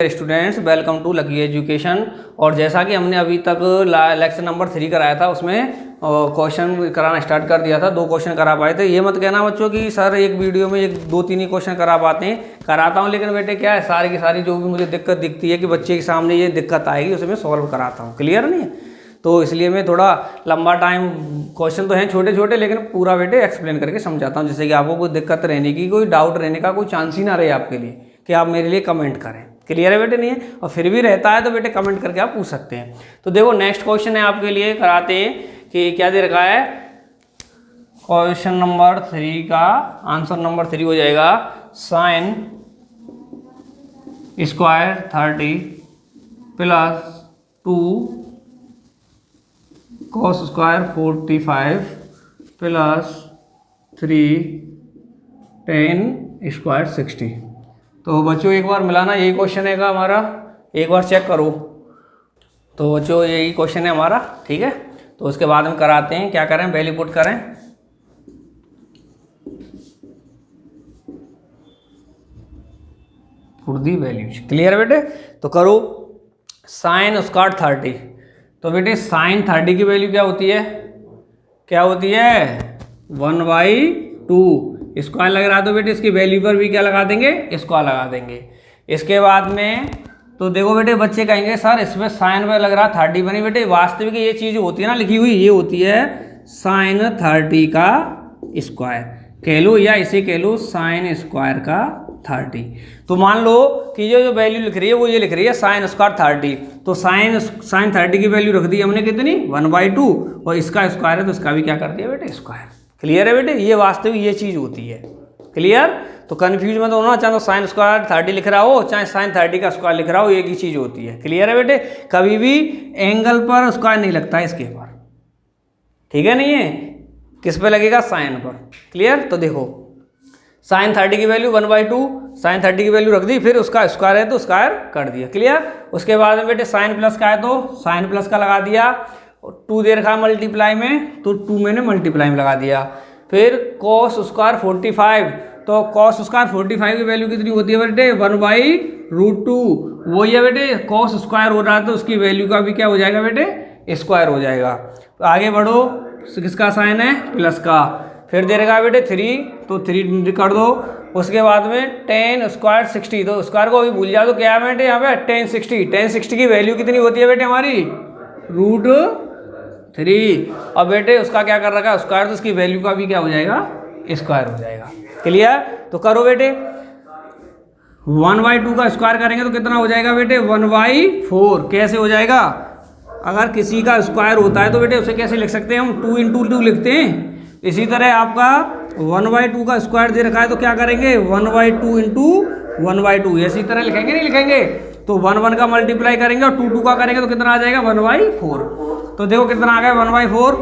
Students, welcome to Lucky Education. और जैसा कि हमने अभी तक लेक्चर नंबर 3 कराया था, उसमें क्वेश्चन कराना स्टार्ट कर दिया था। 2 क्वेश्चन करा पाए थे। ये मत कहना बच्चों कि सर एक वीडियो में 2-3 ही क्वेश्चन करा पाते हैं। कराता हूँ, लेकिन बेटे क्या है, सारी की सारी जो भी मुझे दिक्कत दिखती है कि बच्चे के सामने ये दिक्कत आएगी, उसे मैं सॉल्व कराता हूँ। क्लियर नहीं है? तो इसलिए मैं थोड़ा लंबा टाइम, क्वेश्चन तो हैं छोटे छोटे, लेकिन पूरा बेटे एक्सप्लेन करके समझाता हूँ, जिससे कि आपको कोई दिक्कत रहने की, कोई डाउट रहने का कोई चांस ही ना रहे आपके लिए कि आप मेरे लिए कमेंट करें। क्लियर है बेटे? नहीं है? और फिर भी रहता है तो बेटे कमेंट करके आप पूछ सकते हैं। तो देखो नेक्स्ट क्वेश्चन है आपके लिए, कराते हैं कि क्या दे रखा है। क्वेश्चन नंबर 3 का आंसर नंबर 3 हो जाएगा sine square 30 plus 2 cos square 45 plus 3 ten square 60। तो बच्चों एक बार मिलाना, यही क्वेश्चन है का हमारा, एक बार चेक करो। तो बच्चों यही क्वेश्चन है हमारा, ठीक है। तो उसके बाद हम कराते हैं, क्या करें, वैल्यू पुट करें। Put the values. क्लियर है बेटे? तो करो साइन स्क्वायर 30। तो बेटे साइन 30 की वैल्यू क्या होती है? क्या होती है? 1/2 स्क्वायर लग रहा है, तो बेटे इसकी वैल्यू पर भी क्या लगा देंगे? स्क्वायर लगा देंगे। इसके बाद में तो देखो बेटे, बच्चे कहेंगे सर इसमें साइन में लग रहा 30 बनी। बेटे वास्तविक ये चीज़ होती है ना लिखी हुई, ये होती है साइन 30 का स्क्वायर कह लो, या इसे कह लो साइन स्क्वायर का 30। तो मान लो कि जो वैल्यू लिख रही है वो ये लिख रही है साइन स्क्वायर 30। तो साइन 30 की वैल्यू रख दी हमने कितनी? 1/2, और इसका स्क्वायर है तो इसका भी क्या कर दिया बेटे? स्क्वायर। क्लियर है बेटे? ये वास्तविक ये चीज़ होती है। क्लियर? तो कन्फ्यूज मत होना, चाहे तो साइन स्क्वायर 30 लिख रहा हो, चाहे साइन 30 का स्क्वायर लिख रहा हो, एक ही चीज़ होती है। क्लियर है बेटे? कभी भी एंगल पर स्क्वायर नहीं लगता है इसके पर, ठीक है? नहीं है, किस पे लगेगा? साइन पर। क्लियर? तो देखो साइन 30 की वैल्यू 1/2, साइन 30 की वैल्यू रख दी, फिर उसका स्क्वायर है तो स्क्वायर कर दिया। क्लियर? उसके बाद में बेटे साइन प्लस का है तो साइन प्लस का लगा दिया, 2 दे रखा मल्टीप्लाई में तो 2 मैंने मल्टीप्लाई में लगा दिया। फिर कॉस स्क्वायर 45, तो कॉस स्क्वायर 45 की वैल्यू कितनी होती है बेटे? 1/√2। वही है बेटे, कॉस स्क्वायर हो रहा है तो उसकी वैल्यू का भी क्या हो जाएगा बेटे? स्क्वायर हो जाएगा। तो आगे बढ़ो, किसका साइन है? प्लस का। फिर दे रखा बेटे 3, तो 3 कर दो। उसके बाद में टेन स्क्वायर 60, तो स्क्वायर को अभी भूल जाओ तो क्या है बेटे यहाँ पे? टेन 60 की वैल्यू कितनी होती है बेटे हमारी? √3। और बेटे उसका क्या कर रखा है? स्क्वायर, तो उसकी वैल्यू का भी क्या हो जाएगा? स्क्वायर हो जाएगा। क्लियर? तो करो बेटे, 1/2 का स्क्वायर करेंगे तो कितना हो जाएगा बेटे? 1/4। कैसे हो जाएगा? अगर किसी का स्क्वायर होता है तो बेटे उसे कैसे लिख सकते हैं हम? 2 × 2 लिखते हैं। इसी तरह आपका 1/2 का स्क्वायर दे रखा है तो क्या करेंगे? 1/2 × 1/2 इसी तरह लिखेंगे, नहीं लिखेंगे? तो 1 का मल्टीप्लाई करेंगे और 2 का करेंगे तो कितना आ जाएगा? 1/4। तो देखो कितना आ गया? 1/4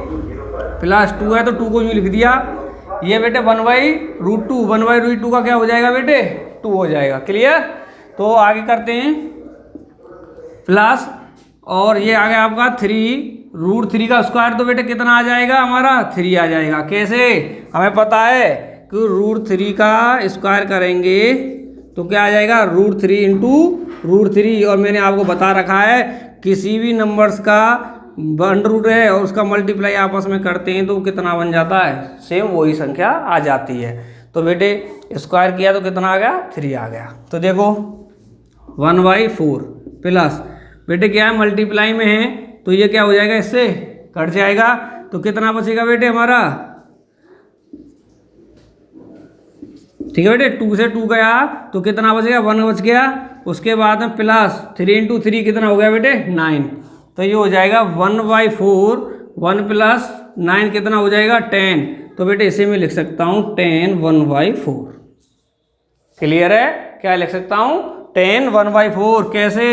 प्लस 2 है तो 2 को यूँ लिख दिया। ये बेटे 1/√2, 1/√2 का क्या हो जाएगा बेटे? 2 हो जाएगा। क्लियर? तो आगे करते हैं प्लस, और ये आ गया आपका 3√3 का स्क्वायर, तो बेटे कितना आ जाएगा हमारा? 3 आ जाएगा। कैसे? हमें पता है कि √3 का स्क्वायर करेंगे तो क्या आ जाएगा? √3 × √3। और मैंने आपको बता रखा है किसी भी नंबर्स का 1 है और उसका मल्टीप्लाई आपस में करते हैं तो कितना बन जाता है? सेम वही संख्या आ जाती है। तो बेटे स्क्वायर किया तो कितना आ गया? 3 आ गया। तो देखो 1/4 प्लस बेटे क्या है? मल्टीप्लाई में है तो ये क्या हो जाएगा? इससे कट जाएगा तो कितना बचेगा बेटे हमारा? ठीक है बेटे, 2 से 2 गया तो कितना बचेगा? 1 बच गया। उसके बाद में प्लस 3 × 3 कितना हो गया बेटे? 9। तो ये हो जाएगा 1/4, 1 + 9 कितना हो जाएगा? 10। तो बेटे इसे मैं लिख सकता हूँ 10 1/4। क्लियर है? क्या लिख सकता हूँ? 10 1/4। कैसे?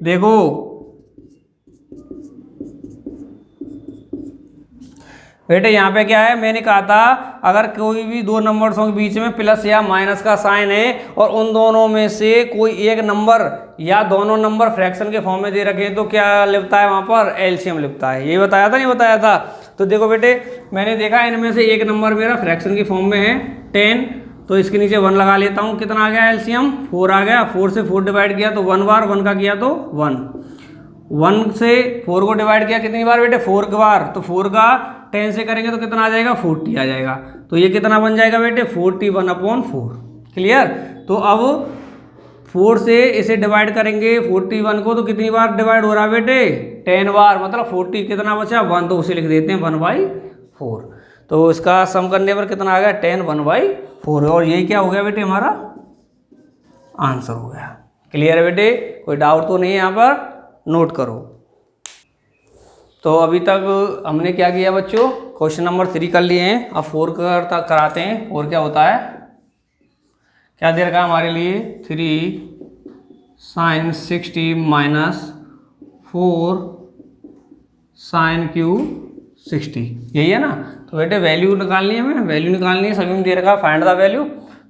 देखो बेटे यहाँ पे क्या है, मैंने कहा था अगर कोई भी 2 नंबर्सों के बीच में प्लस या माइनस का साइन है और उन दोनों में से कोई एक नंबर या दोनों नंबर फ्रैक्शन के फॉर्म में दे रखे हैं तो क्या लिखता है वहाँ पर? एलसीएम लिखता है। ये बताया था नहीं बताया था? तो देखो बेटे मैंने देखा इनमें से एक नंबर मेरा फ्रैक्शन के फॉर्म में है 10, तो इसके नीचे 1 लगा लेता हूँ। कितना आ गया एलसीएम? 4 आ गया। 4 से 4 डिवाइड किया तो 1 बार, 1 का किया तो 1, 1 से 4 को डिवाइड किया कितनी बार बेटे? 4 के बार। तो 4 का 10 से करेंगे तो कितना आ जाएगा? 40 आ जाएगा। तो ये कितना बन जाएगा बेटे? 41/4। क्लियर? तो अब 4 से इसे डिवाइड करेंगे 41 को, तो कितनी बार डिवाइड हो रहा है बेटे? 10 बार। मतलब 40 कितना बचा? 1, तो उसे लिख देते हैं 1/4। तो इसका सम करने पर कितना आ गया? 10 1/4। और यही क्या हो गया बेटे? हमारा आंसर हो गया। क्लियर है बेटे? कोई डाउट तो नहीं है? यहाँ पर नोट करो। तो अभी तक हमने क्या किया बच्चों? क्वेश्चन नंबर 3 कर लिए हैं। अब 4 कराते हैं। 4 क्या होता है? क्या दे रखा है हमारे लिए? 3 sin 60 माइनस 4 sin क्यूब 60, यही है ना? तो बेटे वैल्यू निकालनी है, हमें वैल्यू निकालनी है। सभी में दे रखा है फाइंड द वैल्यू,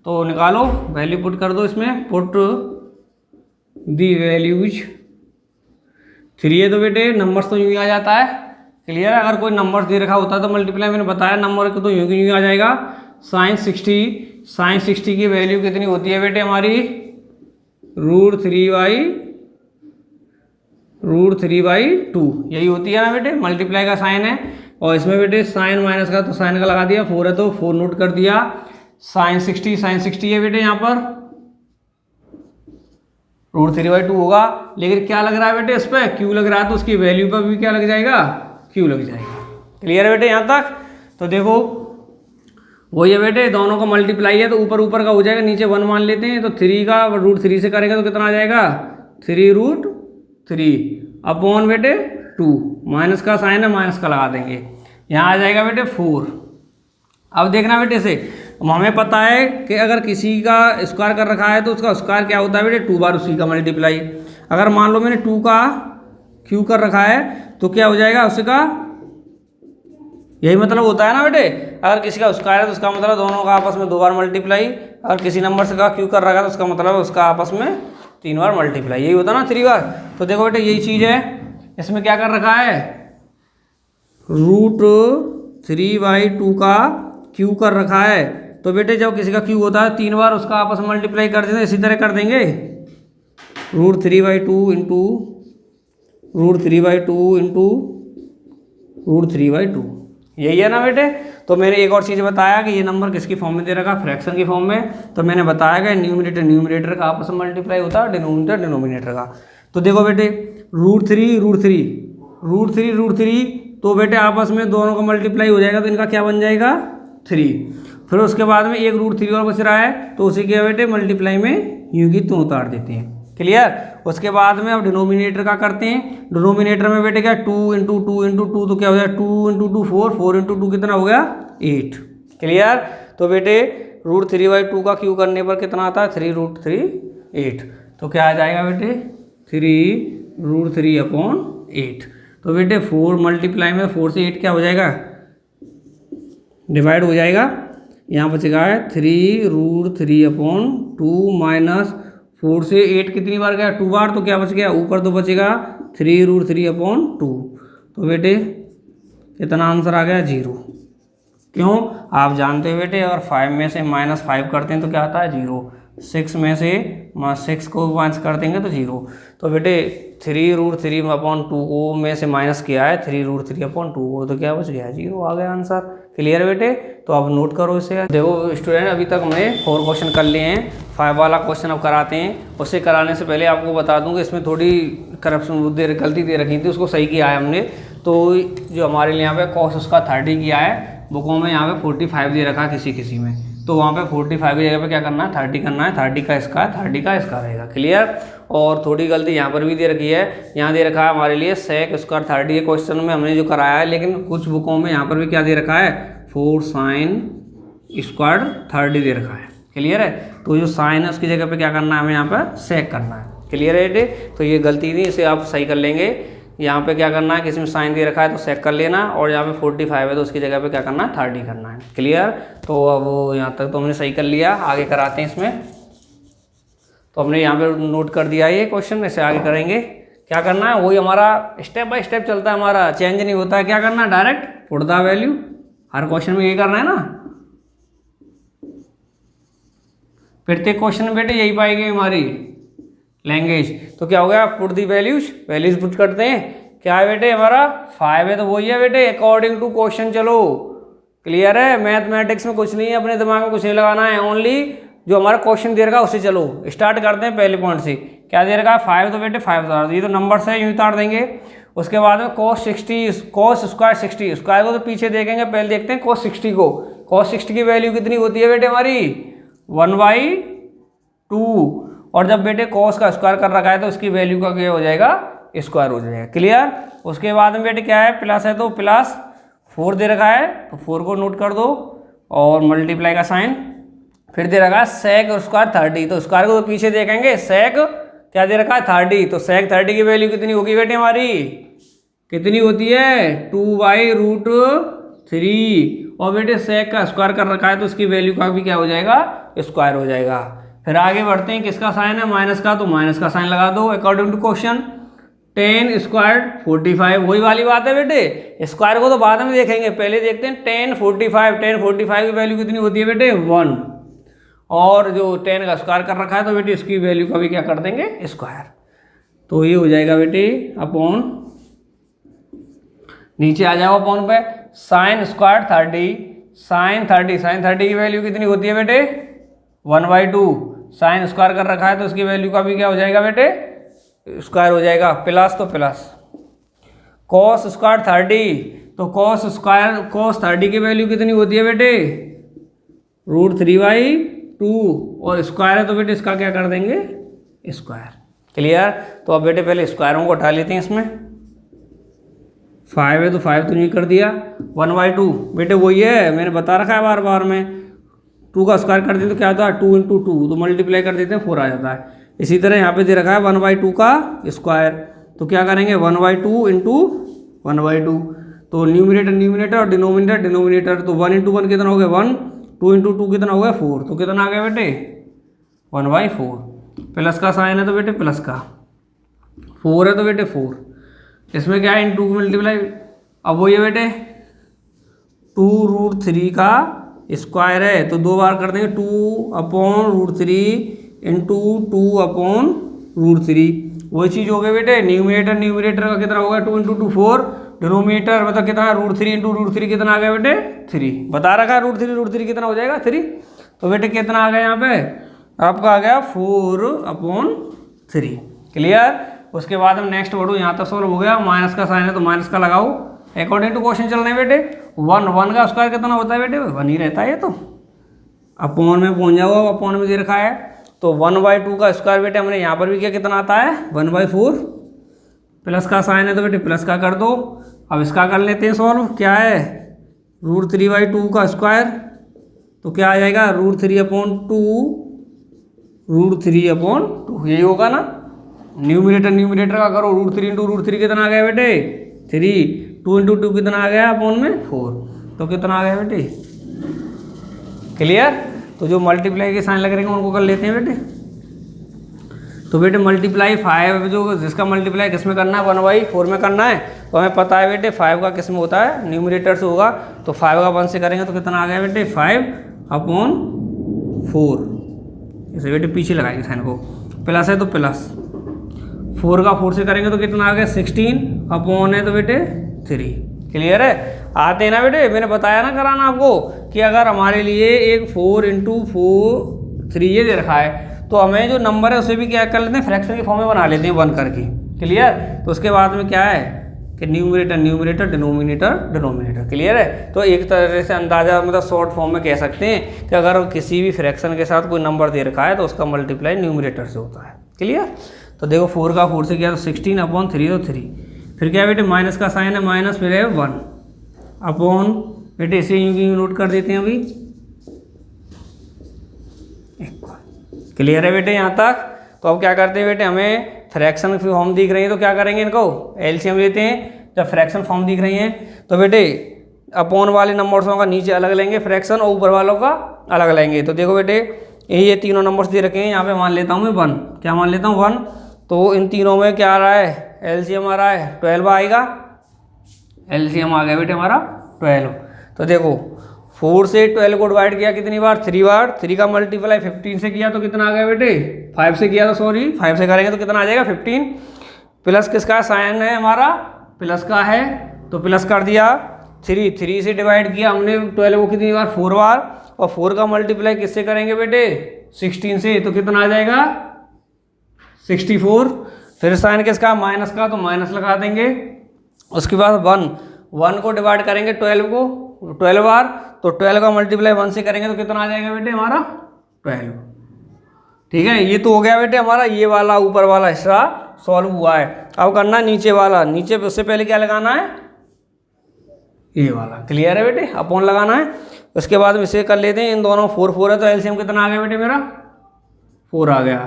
तो निकालो वैल्यू, पुट कर दो इसमें। Put the values. 3 है तो बेटे नंबर्स तो यूँ ही आ जाता है। क्लियर है? अगर कोई नंबर्स दे रखा होता है तो मल्टीप्लाई, मैंने बताया नंबर को तो यूँ की यूँ आ जाएगा। sin 60 की वैल्यू कितनी होती है बेटे हमारी? √3/2 यही होती है ना बेटे? मल्टीप्लाई का साइन है। और इसमें बेटे साइन माइनस का, तो साइन का लगा दिया। 4 है तो 4 नोट कर दिया। sin 60 है बेटे यहाँ पर √3/2 होगा। लेकिन क्या लग रहा है बेटे? इस पर क्यू लग रहा है, तो उसकी वैल्यू पर भी क्या लग जाएगा? क्यू लग जाएगा। क्लियर है बेटे यहाँ तक? तो देखो वो ये बेटे दोनों का मल्टीप्लाई है, तो ऊपर ऊपर का हो जाएगा, नीचे 1 मान लेते हैं। तो 3 का √3 से करेंगे तो कितना आ जाएगा? 3√3 अपॉन बेटे 2। माइनस का साइन है, माइनस का लगा देंगे। यहाँ आ जाएगा बेटे 4। अब देखना बेटे से, हमें पता है कि अगर किसी का स्क्वायर कर रखा है तो उसका स्क्वायर क्या होता है बेटे? 2 बार उसी का मल्टीप्लाई। अगर मान लो मैंने 2 का क्यू कर रखा है तो क्या हो जाएगा उसका? यही मतलब होता है ना बेटे? अगर किसी का स्क्वायर है तो उसका मतलब दोनों का आपस में 2 बार मल्टीप्लाई। अगर किसी नंबर से का क्यू कर रखा है तो उसका मतलब उसका आपस में 3 बार मल्टीप्लाई। यही होता है ना 3 बार। तो देखो बेटे यही चीज़ है। इसमें क्या कर रखा है? √3/2 का क्यू कर रखा है। तो बेटे जब किसी का क्यू होता है 3 बार उसका आपस में मल्टीप्लाई कर देते हैं। इसी तरह कर देंगे √3/2 इंटू √3/2 यही है ना बेटे? तो मैंने एक और चीज़ बताया कि ये नंबर किसकी फॉर्म में दे रखा? फ्रैक्शन की फॉर्म में। तो मैंने बताया कि न्यूमरेटर का आपस में मल्टीप्लाई होता है, डिनोमिनेटर का। तो देखो बेटे √3 तो बेटे आपस में दोनों का मल्टीप्लाई हो जाएगा, तो इनका क्या बन जाएगा? 3। फिर उसके बाद में एक √3 और बच रहा है, तो उसी के बेटे मल्टीप्लाई में यूँ की तुम उतार देते हैं। क्लियर? उसके बाद में अब डिनोमिनेटर का करते हैं। डिनोमिनेटर में बेटे क्या? 2 × 2 तो क्या हो जाएगा? 2 × 2 4, 4 × 2 कितना हो गया? 8। क्लियर? तो बेटे √3/2 का क्यू करने पर कितना आता है? 3√3 8। तो क्या आ जाएगा बेटे? 3√3/8। तो बेटे 4 मल्टीप्लाई में 4 से 8 क्या हो जाएगा? डिवाइड हो जाएगा। यहाँ बचेगा 3√3/2 माइनस 4 से 8 कितनी बार गया? 2 बार। तो क्या बच गया? ऊपर तो बचेगा 3√3/2। तो बेटे कितना आंसर आ गया? 0। क्यों? आप जानते हो बेटे अगर 5 में से -5 करते हैं तो क्या आता है? 0। 6 में से 6 को माइनस कर देंगे तो 0। तो बेटे 3√3/2 को में से माइनस किया है 3√3/2 को, तो क्या बच गया? 0 आ गया आंसर। क्लियर बेटे? तो अब नोट करो इसे। देखो स्टूडेंट अभी तक हमने 4 क्वेश्चन कर लिए हैं। 5 वाला क्वेश्चन अब कराते हैं। उसे कराने से पहले आपको बता दूं कि इसमें थोड़ी करप्शन गलती दे रखी थी, उसको सही किया है हमने। तो जो हमारे लिए यहाँ पे कॉस उसका 30 किया है, बुकों में यहाँ पे 45 दे रखा है किसी में, तो वहाँ पे 45 की जगह पे क्या करना है? 30 करना है। 30 का इसका 30 का इसका रहेगा। क्लियर? और थोड़ी गलती यहाँ पर भी दे रखी है। यहाँ दे रखा है हमारे लिए सेक स्क्वायर 30 के क्वेश्चन में हमने जो कराया है, लेकिन कुछ बुकों में यहाँ पर भी क्या दे रखा है? 4 sin स्क्वायर 30 दे रखा है। क्लियर है? तो जो साइन है उसकी जगह पे क्या करना है? हमें यहाँ पर सेक करना है। क्लियर है बेटे? तो ये गलती थी, इसे आप सही कर लेंगे। यहाँ पे क्या करना है? किसी में साइन दे रखा है तो सेक कर लेना, और यहाँ पे 45 है तो उसकी जगह पे क्या करना है? 30 करना है। क्लियर? तो अब यहाँ तक तो हमने सही कर लिया। आगे कराते हैं इसमें। तो हमने यहाँ पे नोट कर दिया ये क्वेश्चन, ऐसे आगे करेंगे। क्या करना है? वही हमारा स्टेप बाय स्टेप चलता है, हमारा चेंज नहीं होता है। क्या करना है? Direct put the value. Her question में ये करना है ना। प्रत्येक क्वेश्चन में बेटे यही पाएगी हमारी लैंग्वेज। तो क्या हो गया, पुट दी वैल्यूज पुट करते हैं। क्या है बेटे हमारा 5 है, तो वही है बेटे अकॉर्डिंग टू क्वेश्चन। चलो क्लियर है, मैथमेटिक्स में कुछ नहीं है, अपने दिमाग में कुछ नहीं लगाना है, ओनली जो हमारा क्वेश्चन दे रखा है उससे चलो स्टार्ट करते हैं। पहले पॉइंट से क्या दे रखा है 5, तो बेटे 5 उतार दो, ये तो नंबर है यूँ उतार देंगे। उसके बाद में cos स्क्वायर 60, स्क्वायर को तो पीछे देखेंगे, पहले देखते हैं cos 60 को। cos 60 की वैल्यू कितनी होती है बेटे हमारी 1/2, और जब बेटे cos का स्क्वायर कर रखा है तो उसकी वैल्यू का क्या हो जाएगा, स्क्वायर हो जाएगा। क्लियर। उसके बाद में बेटे क्या है, प्लस है तो प्लस 4 दे रखा है, तो 4 को नोट कर दो और मल्टीप्लाई का साइन। फिर दे रखा है sec स्क्वायर 30, तो स्क्वायर को तो पीछे देखेंगे, sec क्या दे रखा है 30, तो sec 30 की वैल्यू कितनी होगी बेटे हमारी, कितनी होती है 2/√3, और बेटे sec का स्क्वायर कर रखा है तो उसकी वैल्यू का भी क्या हो जाएगा, स्क्वायर हो जाएगा। फिर आगे बढ़ते हैं, किसका साइन है माइनस का, तो माइनस का साइन लगा दो अकॉर्डिंग टू क्वेश्चन। 10 स्क्वायर 45, वही वाली बात है बेटे, स्क्वायर को तो बाद में देखेंगे, पहले देखते हैं 10 45 की वैल्यू कितनी होती है बेटे 1, और जो 10 का स्क्वायर कर रखा है तो बेटे इसकी वैल्यू का भी क्या कर देंगे स्क्वायर। तो ये हो जाएगा बेटे अपॉन, नीचे आ जाओ अपॉन पे, साइन स्क्वायर 30, साइन 30 की वैल्यू कितनी होती है बेटे 1/2, साइन स्क्वायर कर रखा है तो उसकी वैल्यू का भी क्या हो जाएगा बेटे स्क्वायर हो जाएगा। प्लस तो प्लस cos स्क्वायर 30, तो cos 30 की वैल्यू कितनी होती है बेटे √3/2, और स्क्वायर है तो बेटे इसका क्या कर देंगे स्क्वायर। क्लियर। तो अब बेटे पहले स्क्वायरों को उठा लेते हैं, इसमें 5 है तो 5 तो नहीं कर दिया, 1/2 बेटे वही है, मैंने बता रखा है बार बार में, 2 का स्क्वायर कर दें तो क्या आता है 2 × 2, तो मल्टीप्लाई कर देते हैं 4 आ जाता है। इसी तरह यहाँ पे दे रखा है 1/2 का स्क्वायर, तो क्या करेंगे 1/2 × 1/2, तो न्यूमिनेटर और डिनोमिनेटर, तो 1 × 1 कितना हो गया 1, 2 × 2 कितना हो गया 4, तो कितना आ गया बेटे 1/4। प्लस का साइन है तो बेटे प्लस का, 4 है तो बेटे 4, इसमें क्या है × मल्टीप्लाई, अब वो ये बेटे 2√3 का स्क्वायर है तो 2 बार कर देंगे 2/√3 × 2/√3, वही चीज़ हो गई बेटे। न्यूमिनेटर का कितना होगा 2 × 2 4, डिनोमिनेटर मतलब कितना √3 × √3 कितना आ गया बेटे 3, बता रखा है √3 कितना हो जाएगा 3, तो बेटे कितना आ गया यहाँ पे आपका आ गया 4/3। क्लियर। उसके बाद हम नेक्स्ट बढ़ो, यहाँ तक सॉल्व हो गया, माइनस का साइन है तो माइनस का लगाओ अकॉर्डिंग टू क्वेश्चन चल रहे हैं बेटे। 1 का स्क्वायर कितना होता है बेटे 1 ही रहता है, ये तो अपॉन में पहुँच जाओ, अपॉन में दे रखा है, तो 1/2 का स्क्वायर बेटे हमने यहाँ पर भी क्या कितना आता है 1/4, प्लस का साइन है तो बेटे प्लस का कर दो। अब इसका कर लेते हैं सॉल्व, क्या है √3/2 का स्क्वायर, तो क्या आ जाएगा √3/2, यही होगा ना। न्यूमिनेटर का करो, √3 × √3 कितना आ गया बेटे 3, 2 × 2 कितना आ गया अपॉन में 4, तो कितना आ गया बेटे क्लियर। तो जो मल्टीप्लाई के साइन लग रहे हैं उनको कर लेते हैं बेटे। तो बेटे मल्टीप्लाई 5 जो जिसका मल्टीप्लाई किस में करना है 1/4 में करना है, तो हमें पता है बेटे 5 का किस में होता है न्यूमरेटर से होगा, तो 5 का 1 से करेंगे तो कितना आ गया बेटे 5/4, इसे बेटे पीछे लगाएंगे साइन को, प्लस है तो प्लस, 4 का 4 से करेंगे तो कितना आ गया 16, अपॉन है तो बेटे 3। क्लियर है। आते हैं ना बेटे, मैंने बताया ना कराना आपको कि अगर हमारे लिए एक 4 × 3 ये दे रखा है तो हमें जो नंबर है उसे भी क्या कर लेते हैं फ्रैक्शन के फॉर्म में बना लेते हैं 1 करके। क्लियर। तो उसके बाद में क्या है कि न्यूमिनेटर डिनोमिनेटर। क्लियर है। तो एक तरह से अंदाजा मतलब शॉर्ट फॉर्म में कह सकते हैं कि अगर किसी भी फ्रैक्शन के साथ कोई नंबर दे रखा है तो उसका मल्टीप्लाई न्यूमिनेटर से होता है। क्लियर। तो देखो 4 का 4 से किया तो 16/3 तो 3, फिर क्या बेटे माइनस का साइन है माइनस, फिर है 1 अपॉन, बेटे इसे यूँ नोट कर देते हैं अभी। क्लियर है बेटे यहाँ तक। तो अब क्या करते हैं बेटे, हमें फ्रैक्शन फॉर्म दिख रही है तो क्या करेंगे इनको एलसीएम लेते हैं। जब फ्रैक्शन फॉर्म दिख रही हैं तो बेटे अपॉन वाले नंबर्सों का नीचे अलग लेंगे फ्रैक्शन और ऊपर वालों का अलग लेंगे। तो देखो बेटे ये तीनों नंबर्स दे रखे हैं, यहाँ पे मान लेता हूँ मैं 1, क्या मान लेता हूँ 1, तो इन तीनों में क्या आ रहा है एलसीएम आ रहा है 12 आएगा, एलसीएम आ गया बेटे हमारा 12। तो देखो 4 से 12 को डिवाइड किया कितनी बार, 3 बार। 3 का मल्टीप्लाई 15 से किया तो कितना आ गया बेटे, 5 से किया तो सॉरी 5 से करेंगे तो कितना आ जाएगा 15, प्लस किसका साइन है हमारा, प्लस का है तो प्लस कर दिया। 3 से डिवाइड किया हमने 12 को कितनी बार, 4 बार, और 4 का मल्टीप्लाई किससे करेंगे बेटे, 16 से, तो कितना आ जाएगा 64। फिर साइन किसका, माइनस का, तो माइनस लगा देंगे। उसके बाद 1 को डिवाइड करेंगे 12 को 12 बार, तो 12 का मल्टीप्लाई 1 से करेंगे तो कितना आ जाएगा बेटे हमारा 12। ठीक है, ये तो हो गया बेटे हमारा ये वाला ऊपर वाला हिस्सा सॉल्व हुआ है। अब करना नीचे वाला, नीचे उससे पहले क्या लगाना है, ये वाला। क्लियर है बेटे, अपॉन लगाना है। उसके बाद में इसे कर लेते हैं, इन दोनों 4 है तो एलसीएम कितना आ गया बेटे मेरा 4 आ गया।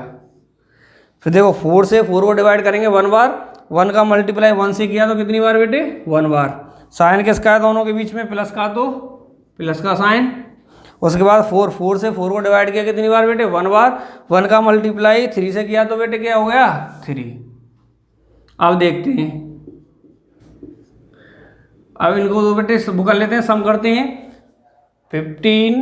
फिर देखो 4 से 4 को डिवाइड करेंगे 1 बार, 1 का मल्टीप्लाई 1 से किया तो कितनी बार बेटे 1 बार। साइन किसका है दोनों के बीच में, प्लस का, तो प्लस का साइन। उसके बाद 4 से 4 को डिवाइड किया कितनी बार बेटे 1 बार, 1 का मल्टीप्लाई 3 से किया तो बेटे क्या हो गया 3। अब देखते हैं, अब इनको दो बेटे सब कर लेते हैं, सम करते हैं। 15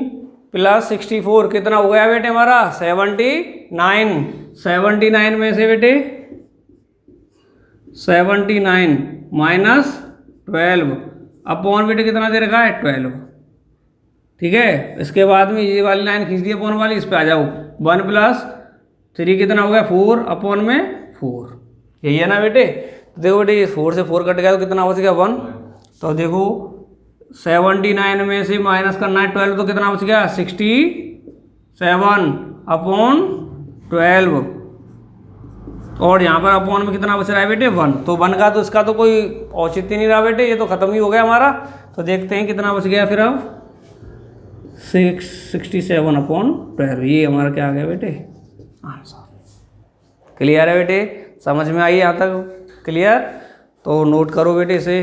प्लस 64 कितना हो गया बेटे हमारा 79। 79 में से बेटे 79 माइनस 12 अपॉन बेटे कितना दे रखा है 12। ठीक है, इसके बाद में ये वाली लाइन खींच दी अपॉन वाली, इस पे आ जाओ। 1 प्लस 3 कितना हो गया 4 अपॉन में 4, यही है ना बेटे। देखो बेटे 4 से 4 कट गया तो कितना बच गया 1। तो देखो 79 में से माइनस करना है 12 तो कितना बच गया 67 अपॉन 12, और यहाँ पर अपॉन में कितना बच रहा है बेटे 1। तो 1 का तो इसका तो कोई औचित्य नहीं रहा बेटे, ये तो खत्म ही हो गया हमारा। तो देखते हैं कितना बच गया फिर अब 67 अपॉन 12, ये हमारा क्या आ गया बेटे आंसर। क्लियर है बेटे, समझ में आई यहाँ तक क्लियर, तो नोट करो बेटे इसे।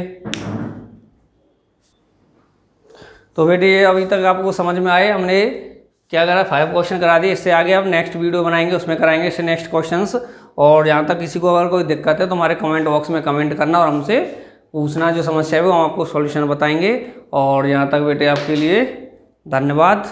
तो बेटे ये अभी तक आपको समझ में आए, हमने क्या करा 5 क्वेश्चन करा दिए। इससे आगे अब नेक्स्ट वीडियो बनाएंगे, उसमें कराएंगे इससे नेक्स्ट क्वेश्चंस। और यहाँ तक किसी को अगर कोई दिक्कत है तो हमारे कमेंट बॉक्स में कमेंट करना और हमसे पूछना, जो समस्या है वो हम आपको सॉल्यूशन बताएंगे। और यहाँ तक बेटे आपके लिए धन्यवाद।